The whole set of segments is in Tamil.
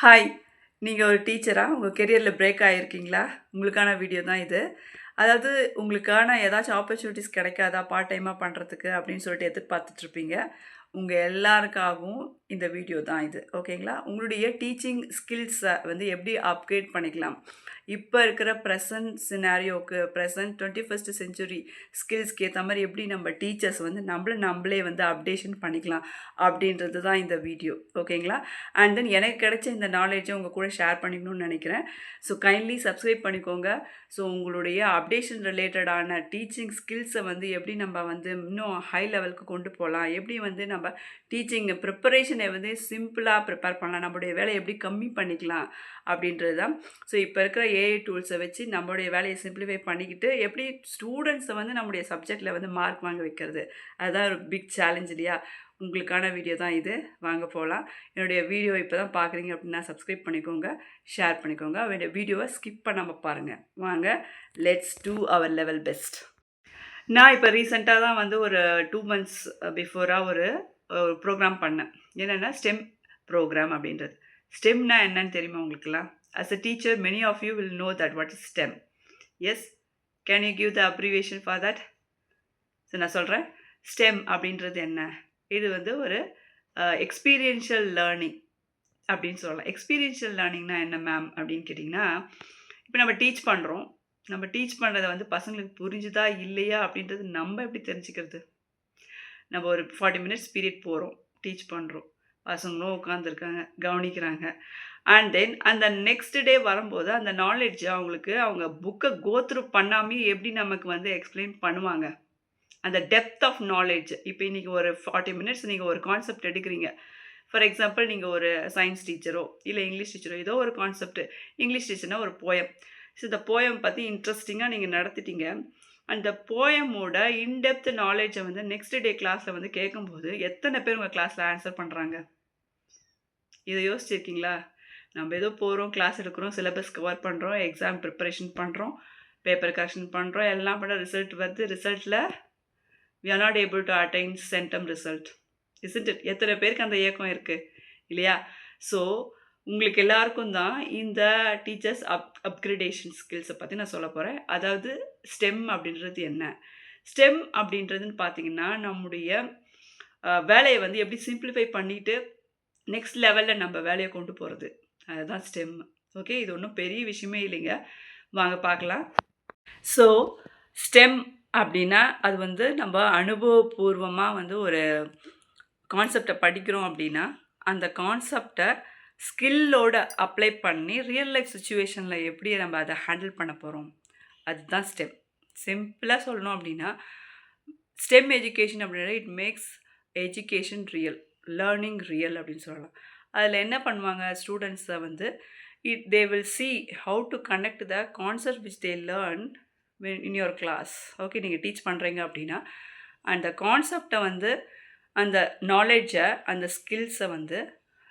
ஹாய்! நீங்க ஒரு டீச்சரா? உங்க கெரியர்ல பிரேக் ஆகியிருக்கீங்களா? உங்களுக்கான வீடியோ தான் இது. அதாவது உங்களுக்கான ஏதாச்சும் ஆப்பர்ச்சுனிட்டீஸ் கிடைக்காதா பார்ட் டைமா பண்றதுக்கு அப்படின்னு சொல்லிட்டு எதிர்பார்த்துட்ருப்பீங்க. உங்க எல்லாருக்காகவும் இந்த வீடியோ தான் இது. ஓகேங்களா? உங்களுடைய டீச்சிங் ஸ்கில்ஸ வந்து எப்படி அப்கிரேட் பண்ணிக்கலாம்? இப்ப இருக்கிற பிரசன்ட் சினாரியோக்கு, பிரசன்ட் 21st செஞ்சுரி ஸ்கில்ஸ்க்கு ஏத்த மாரி எப்படி நம்ம டீச்சர்ஸ் வந்து நம்மளே வந்து அப்டேஷன் பண்ணிக்கலாம் அப்படின்றது தான் இந்த வீடியோ. ஓகேங்களா? அண்ட் தென் எனக்கு கிடைச்ச இந்த நாலேட்ஜை உங்க கூட ஷேர் பண்ணிக்கணும்னு நினைக்கிறேன். ஸோ கைண்ட்லி சப்ஸ்கிரைப் பண்ணிக்கோங்க. ஸோ உங்களுடைய அப்டேஷன் ரிலேட்டடான டீச்சிங் ஸ்கில்ஸை வந்து எப்படி நம்ம வந்து இன்னும் ஹை லெவலுக்கு கொண்டு போகலாம், எப்படி வந்து நம்ம டீச்சிங் ப்ரிப்பரேஷனை வந்து சிம்பிளாக ப்ரிப்பேர் பண்ணலாம், நம்மளுடைய வேலையை எப்படி கம்மி பண்ணிக்கலாம் அப்படின்றது தான். ஸோ இப்போ இருக்கிற ஏஐ டூல்ஸை வச்சு நம்மளுடைய வேலையை சிம்பிளிஃபை பண்ணிக்கிட்டு எப்படி ஸ்டூடெண்ட்ஸை வந்து நம்முடைய சப்ஜெக்டில் வந்து மார்க் வாங்க வைக்கிறது, அதுதான் ஒரு பிக் சேலஞ்ச் இல்லையா? உங்களுக்கான வீடியோ தான் இது. வாங்க போகலாம். என்னுடைய வீடியோ இப்போ தான் பார்க்குறீங்க அப்படின்னா சப்ஸ்கிரைப் பண்ணிக்கோங்க, ஷேர் பண்ணிக்கோங்க. என்னுடைய வீடியோவை ஸ்கிப் பண்ணாமல் பாருங்கள். வாங்க, let's do our level best. நான் இப்போ ரீசெண்டாக தான் வந்து ஒரு 2 மந்த்ஸ் பிஃபோராக ஒரு ப்ரோக்ராம் பண்ணேன். என்னென்னா ஸ்டெம் ப்ரோக்ராம் அப்படின்றது. ஸ்டெம்னா என்னன்னு தெரியுமா உங்களுக்குலாம்? As a teacher, many of you will know that what is STEM. Yes? Can you give the abbreviation for that? So நான் சொல்கிறேன். ஸ்டெம் அப்படின்றது என்ன? இது வந்து ஒரு எக்ஸ்பீரியன்ஷியல் லேர்னிங் அப்படின்னு சொல்லலாம். எக்ஸ்பீரியன்ஷியல் லேர்னிங்னா என்ன மேம் அப்படின்னு கேட்டிங்கன்னா, இப்போ நம்ம டீச் பண்ணுறோம். நம்ம டீச் பண்ணுறத வந்து பசங்களுக்கு புரிஞ்சுதா இல்லையா அப்படின்றது நம்ம எப்படி தெரிஞ்சுக்கிறது? நம்ம ஒரு 40 மினிட்ஸ் பீரியட் போகிறோம், டீச் பண்ணுறோம். பசங்களும் உட்காந்துருக்காங்க, கவனிக்கிறாங்க. அண்ட் தென் அந்த நெக்ஸ்ட் டே வரும்போது அந்த நாலேட்ஜ் அவங்களுக்கு அவங்க புக்கை கோத்ரூ பண்ணாமே எப்படி நமக்கு வந்து எக்ஸ்பிளைன் பண்ணுவாங்க? அந்த டெப்த் ஆஃப் நாலேட்ஜ். இப்போ இன்றைக்கி ஒரு 40 மினிட்ஸ் நீங்கள் ஒரு கான்செப்ட் எடுக்கிறீங்க. ஃபார் எக்ஸாம்பிள் நீங்கள் ஒரு சயின்ஸ் டீச்சரோ இல்லை இங்கிலீஷ் டீச்சரோ ஏதோ ஒரு கான்செப்ட். இங்கிலீஷ் டீச்சர்னா ஒரு போயம். ஸோ இந்த போயம் பற்றி இன்ட்ரெஸ்டிங்காக நீங்கள் நடத்திட்டீங்க. அந்த போயமோட இன்டெப்த் நாலேஜை வந்து நெக்ஸ்ட் டே கிளாஸில் வந்து கேட்கும்போது எத்தனை பேர் உங்கள் கிளாஸில் ஆன்சர் பண்ணுறாங்க? இதை யோசிச்சிருக்கீங்களா? நம்ம ஏதோ போகிறோம், கிளாஸ் எடுக்கிறோம், சிலபஸ் கவர் பண்ணுறோம், எக்ஸாம் ப்ரிப்பரேஷன் பண்ணுறோம், பேப்பர் கரெக்ஷன் பண்ணுறோம், எல்லாம் பண்ண ரிசல்ட் வருது. ரிசல்ட்டில் we are not able to attain centum result. Isn't it? எத்தனை பேருக்கு அந்த இயக்கம் இருக்குது இல்லையா? ஸோ உங்களுக்கு எல்லாருக்கும் தான் இந்த டீச்சர்ஸ் அப்கிரேடேஷன் ஸ்கில்ஸை பற்றி நான் சொல்ல போகிறேன். அதாவது ஸ்டெம் அப்படின்றது என்ன? ஸ்டெம் அப்படின்றதுன்னு பார்த்தீங்கன்னா நம்முடைய வேலையை வந்து எப்படி சிம்பிளிஃபை பண்ணிவிட்டு நெக்ஸ்ட் லெவலில் நம்ம வேலையை கொண்டு போகிறது, அதுதான் ஸ்டெம். ஓகே, இது ஒன்றும் பெரிய விஷயமே இல்லைங்க. வாங்க பார்க்கலாம். ஸோ ஸ்டெம் அப்படின்னா அது வந்து நம்ம அனுபவபூர்வமாக வந்து ஒரு கான்செப்டை படிக்கிறோம் அப்படின்னா அந்த கான்செப்டை ஸ்கில்லோடு அப்ளை பண்ணி ரியல் லைஃப் சுச்சுவேஷனில் எப்படி நம்ம அதை ஹேண்டில் பண்ண போகிறோம், அதுதான் ஸ்டெம். சிம்பிளாக சொல்லணும் அப்படின்னா ஸ்டெம் எஜுகேஷன் அப்படின்னா it makes education real, learning real அப்படின்னு சொல்லலாம். அதில் என்ன பண்ணுவாங்க ஸ்டூடெண்ட்ஸை வந்து they will see how to connect the concept which they learn in your class. Okay, நீங்கள் டீச் பண்ணுறீங்க அப்படின்னா அந்த கான்செப்டை வந்து அந்த நாலேஜை அந்த ஸ்கில்ஸை வந்து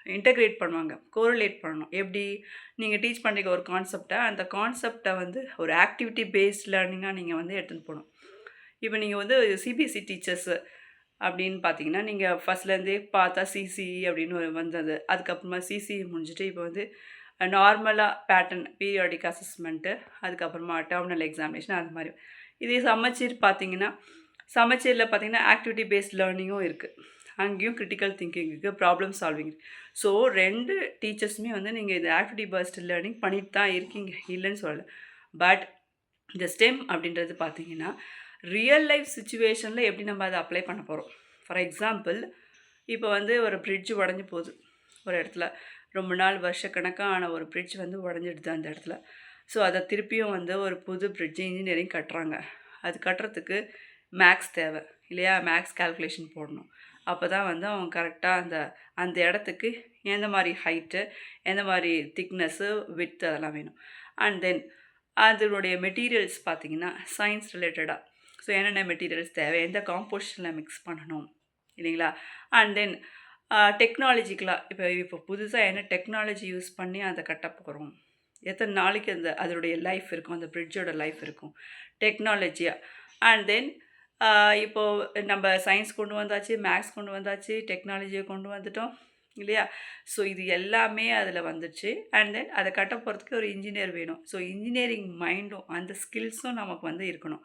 இன்டகிரேட் பண்ணுவாங்க, கோரிலேட் பண்ணணும். எப்படி நீங்கள் டீச் பண்ணுறீங்க ஒரு கான்செப்டை, அந்த கான்செப்டை வந்து ஒரு ஆக்டிவிட்டி பேஸ்ட் லேர்னிங்காக நீங்கள் வந்து எடுத்துகிட்டு போகணும். இப்போ நீங்கள் வந்து சிபிஎஸ்சி டீச்சர்ஸு அப்படின்னு பார்த்தீங்கன்னா நீங்கள் ஃபஸ்ட்லேருந்தே பார்த்தா சிசிஇ அப்படின்னு வந்தது. அதுக்கப்புறமா சிசிஇ முடிஞ்சுட்டு இப்போ வந்து நார்மலாக பேட்டர்ன் பீரியாடிக் அசஸ்மெண்ட்டு, அதுக்கப்புறமா டெர்மினல் எக்ஸாமினேஷன், அது மாதிரி. இதே சமச்சீர் பார்த்தீங்கன்னா சமச்சீரில் பார்த்தீங்கன்னா ஆக்டிவிட்டி பேஸ்ட் லேர்னிங்கும் இருக்குது. அங்கேயும் கிரிட்டிக்கல் திங்கிங் இருக்குது, ப்ராப்ளம் சால்விங். ஸோ 2 டீச்சர்ஸுமே வந்து நீங்கள் இது ஆக்டிவிட்டி பேஸ்ட் லேர்னிங் பண்ணிட்டு தான் இருக்கீங்க, இல்லைன்னு சொல்லலை. பட் இந்த ஸ்டெம் அப்படின்றது பார்த்தீங்கன்னா ரியல் லைஃப் சுச்சுவேஷனில் எப்படி நம்ம அதை அப்ளை பண்ண போகிறோம். ஃபார் எக்ஸாம்பிள் இப்போ வந்து ஒரு பிரிட்ஜ் உடஞ்சி போகுது ஒரு இடத்துல, ரொம்ப நாள் வருஷக்கணக்கான ஒரு பிரிட்ஜ் வந்து உடஞ்சிடுது அந்த இடத்துல. ஸோ அதை திருப்பியும் வந்து ஒரு புது பிரிட்ஜ் இன்ஜினியரிங் கட்டுறாங்க. அது கட்டுறதுக்கு மேக்ஸ் தேவை இல்லையா? மேக்ஸ் கால்குலேஷன் போடணும். அப்போ தான் வந்து அவங்க கரெக்டாக அந்த இடத்துக்கு எந்த மாதிரி ஹைட்டு, எந்த மாதிரி திக்னஸ்ஸு, விட்த் அதெல்லாம் வேணும். அண்ட் தென் அதனுடைய மெட்டீரியல்ஸ் பார்த்திங்கன்னா சயின்ஸ் ரிலேட்டடாக, ஸோ என்னென்ன மெட்டீரியல்ஸ் தேவை, எந்த காம்போசிஷனில் மிக்ஸ் பண்ணணும் இல்லைங்களா? அண்ட் தென் டெக்னாலஜிக்கலாக இப்போ புதுசாக என்ன டெக்னாலஜி யூஸ் பண்ணி அதை கட்ட போகிறோம், எத்தனை நாளைக்கு அதனுடைய லைஃப் இருக்கும், அந்த பிரிட்ஜோட லைஃப் இருக்கும் டெக்னாலஜியாக. அண்ட் தென் இப்போது நம்ம சயின்ஸ் கொண்டு வந்தாச்சு, மேக்ஸ் கொண்டு வந்தாச்சு, டெக்னாலஜியை கொண்டு வந்துட்டோம். இல்லையா? ஸோ இது எல்லாமே அதில் வந்துச்சு. அண்ட் தென் அதை கட்ட போகிறதுக்கு ஒரு இன்ஜினியர் வேணும். ஸோ இன்ஜினியரிங் மைண்டும் அந்த ஸ்கில்ஸும் நமக்கு வந்து இருக்கணும்.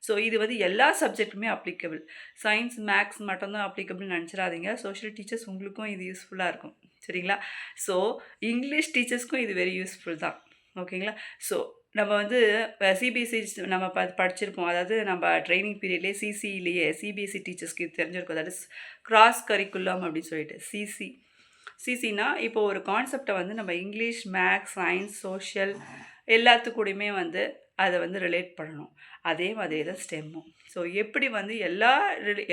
ஸோ இது வந்து எல்லா சப்ஜெக்ட்டுமே அப்ளிகபிள். சயின்ஸ், மேக்ஸ் மட்டும்தான் அப்ளிகபிள்னு நினச்சிடாதீங்க. சோஷியல் டீச்சர்ஸ் உங்களுக்கும் இது யூஸ்ஃபுல்லாக இருக்கும். சரிங்களா? ஸோ இங்கிலீஷ் டீச்சர்ஸ்க்கும் இது வெரி யூஸ்ஃபுல் தான். ஓகேங்களா? ஸோ நம்ம வந்து சிபிஎஸ்சி நம்ம படிச்சிருப்போம். அதாவது நம்ம ட்ரைனிங் பீரியட்லேயே சிசிலேயே சிபிஎஸ்சி டீச்சர்ஸ்க்கு இது தெரிஞ்சிருக்கும். தட் இஸ் கிராஸ் கரிக்குலம் அப்படின்னு சொல்லிட்டு சிசினா இப்போ ஒரு கான்செப்டை வந்து நம்ம இங்கிலீஷ், மேக்ஸ், சயின்ஸ், சோஷியல் எல்லாத்துக்கூடையுமே வந்து அதை வந்து ரிலேட் பண்ணணும். அதே மாதிரி தான் ஸ்டெம்மும். ஸோ எப்படி வந்து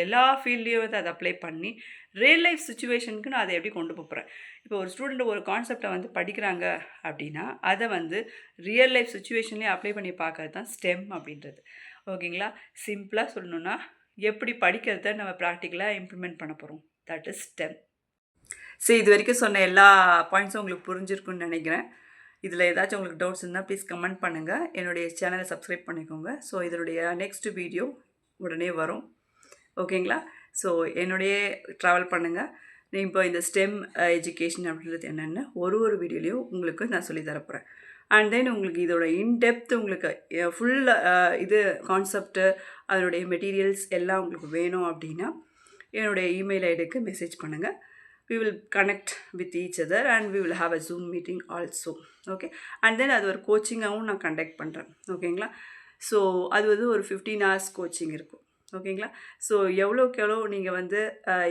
எல்லா ஃபீல்ட்லேயும் வந்து அதை அப்ளை பண்ணி ரியல் லைஃப் சுச்சுவேஷனுக்கு நான் அதை எப்படி கொண்டு போகிறேன். இப்போ ஒரு ஸ்டூடெண்ட் ஒரு கான்செப்டை வந்து படிக்கிறாங்க அப்படின்னா அதை வந்து ரியல் லைஃப் சுச்சுவேஷன்லேயே அப்ளை பண்ணி பார்க்கறது தான் ஸ்டெம் அப்படின்றது. ஓகேங்களா? சிம்பிளாக சொல்லணுன்னா எப்படி படிக்கிறத நம்ம ப்ராக்டிக்கலாக இம்ப்ளிமெண்ட் பண்ண போகிறோம். That is stem. சரி, இது வரைக்கும் சொன்ன எல்லா பாயிண்ட்ஸும் உங்களுக்கு புரிஞ்சிருக்குன்னு நினைக்கிறேன். இதில் ஏதாச்சும் உங்களுக்கு டவுட்ஸ் இருந்தால் ப்ளீஸ் கமெண்ட் பண்ணுங்கள். என்னுடைய சேனலை சப்ஸ்கிரைப் பண்ணிக்கோங்க. ஸோ இதனுடைய நெக்ஸ்ட் வீடியோ உடனே வரும். ஓகேங்களா? ஸோ என்னுடைய ட்ராவல் பண்ணுங்கள். இப்போ இந்த ஸ்டெம் எஜுகேஷன் அப்படின்றது என்னென்னு ஒரு வீடியோலையும் உங்களுக்கு நான் சொல்லி தரப்போகிறேன். அண்ட் தென் உங்களுக்கு இதோட இன்டெப்த் உங்களுக்கு ஃபுல் இது கான்செப்ட்டு அதனுடைய மெட்டீரியல்ஸ் எல்லாம் உங்களுக்கு வேணும் அப்படின்னா என்னுடைய இமெயில் ஐடிக்கு மெசேஜ் பண்ணுங்கள். We will connect with each other and we will have a Zoom meeting also. Okay, and then அது ஒரு கோச்சிங்காகவும் நான் கண்டக்ட் பண்ணுறேன். ஓகேங்களா? ஸோ அது வந்து ஒரு 15 hours கோச்சிங் இருக்கும். ஓகேங்களா? ஸோ எவ்வளோக்கு எவ்வளோ நீங்கள் வந்து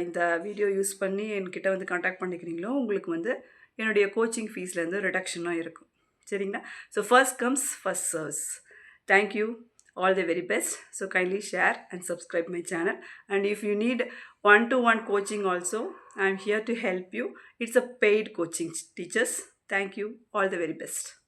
இந்த வீடியோ யூஸ் பண்ணி என்கிட்ட வந்து கான்டாக்ட் பண்ணிக்கிறீங்களோ உங்களுக்கு வந்து என்னுடைய கோச்சிங் ஃபீஸ்லேருந்து ரிடக்ஷனாக இருக்கும். சரிங்களா? So first comes first serves. Thank you. All the very best. So kindly share and subscribe my channel. And if you need one-to-one coaching also, I am here to help you. It's a paid coaching, teachers. Thank you. All the very best.